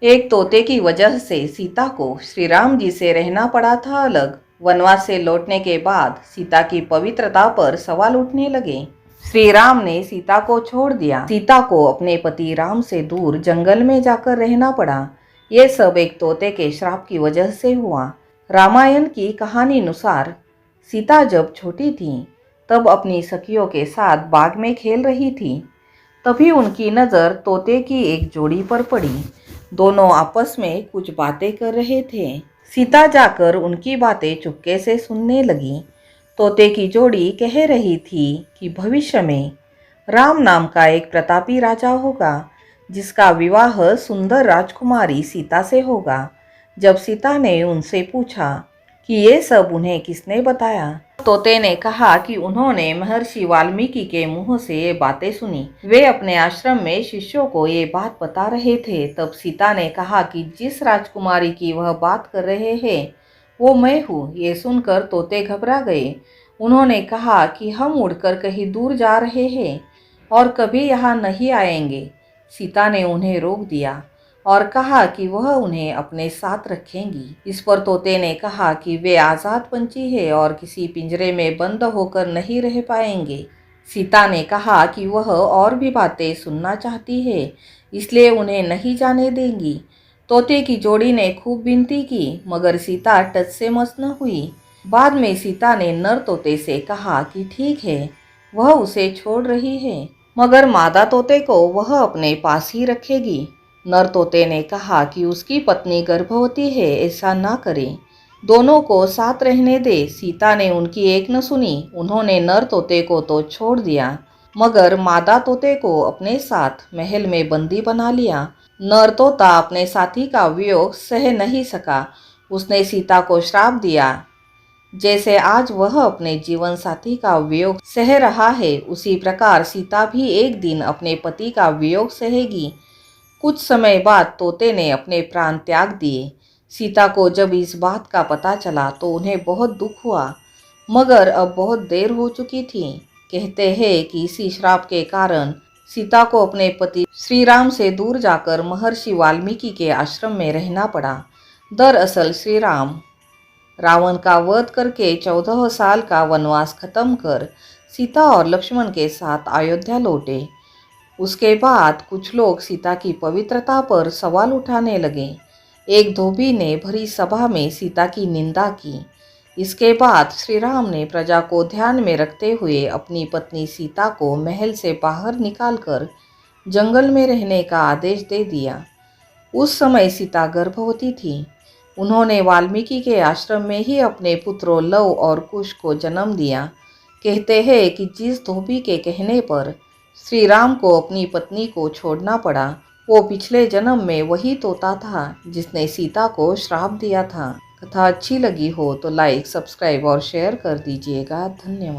एक तोते की वजह से सीता को श्री राम जी से रहना पड़ा था अलग। वनवास से लौटने के बाद सीता की पवित्रता पर सवाल उठने लगे। श्री राम ने सीता को छोड़ दिया। सीता को अपने पति राम से दूर जंगल में जाकर रहना पड़ा। ये सब एक तोते के श्राप की वजह से हुआ। रामायण की कहानी अनुसार सीता जब छोटी थी तब अपनी सखियों के साथ बाग में खेल रही थी। तभी उनकी नज़र तोते की एक जोड़ी पर पड़ी। दोनों आपस में कुछ बातें कर रहे थे। सीता जाकर उनकी बातें चुपके से सुनने लगी। तोते की जोड़ी कह रही थी कि भविष्य में राम नाम का एक प्रतापी राजा होगा जिसका विवाह सुंदर राजकुमारी सीता से होगा। जब सीता ने उनसे पूछा कि ये सब उन्हें किसने बताया, तोते ने कहा कि उन्होंने महर्षि वाल्मीकि के मुंह से ये बातें सुनी। वे अपने आश्रम में शिष्यों को ये बात बता रहे थे। तब सीता ने कहा कि जिस राजकुमारी की वह बात कर रहे हैं वो मैं हूँ। ये सुनकर तोते घबरा गए। उन्होंने कहा कि हम उड़कर कहीं दूर जा रहे हैं और कभी यहाँ नहीं आएंगे। सीता ने उन्हें रोक दिया और कहा कि वह उन्हें अपने साथ रखेंगी। इस पर तोते ने कहा कि वे आज़ाद पंछी है और किसी पिंजरे में बंद होकर नहीं रह पाएंगे। सीता ने कहा कि वह और भी बातें सुनना चाहती है, इसलिए उन्हें नहीं जाने देंगी। तोते की जोड़ी ने खूब विनती की, मगर सीता टच से मस न हुई। बाद में सीता ने नर तोते से कहा कि ठीक है, वह उसे छोड़ रही है, मगर मादा तोते को वह अपने पास ही रखेगी। नर तोते ने कहा कि उसकी पत्नी गर्भवती है, ऐसा ना करें, दोनों को साथ रहने दे। सीता ने उनकी एक न सुनी। उन्होंने नर तोते को तो छोड़ दिया, मगर मादा तोते को अपने साथ महल में बंदी बना लिया। नर तोता अपने साथी का वियोग सह नहीं सका। उसने सीता को श्राप दिया, जैसे आज वह अपने जीवन साथी का वियोग सह रहा है, उसी प्रकार सीता भी एक दिन अपने पति का वियोग सहेगी। कुछ समय बाद तोते ने अपने प्राण त्याग दिए। सीता को जब इस बात का पता चला तो उन्हें बहुत दुख हुआ, मगर अब बहुत देर हो चुकी थी। कहते हैं कि इसी श्राप के कारण सीता को अपने पति श्री राम से दूर जाकर महर्षि वाल्मीकि के आश्रम में रहना पड़ा। दरअसल श्री राम रावण का वध करके 14 साल का वनवास खत्म कर सीता और लक्ष्मण के साथ अयोध्या लौटे। उसके बाद कुछ लोग सीता की पवित्रता पर सवाल उठाने लगे। एक धोबी ने भरी सभा में सीता की निंदा की। इसके बाद श्री राम ने प्रजा को ध्यान में रखते हुए अपनी पत्नी सीता को महल से बाहर निकालकर जंगल में रहने का आदेश दे दिया। उस समय सीता गर्भवती थी। उन्होंने वाल्मीकि के आश्रम में ही अपने पुत्रों लव और कुश को जन्म दिया। कहते हैं कि जिस धोबी के कहने पर श्री राम को अपनी पत्नी को छोड़ना पड़ा, वो पिछले जन्म में वही तोता था जिसने सीता को श्राप दिया था। कथा अच्छी लगी हो तो लाइक, सब्सक्राइब और शेयर कर दीजिएगा। धन्यवाद।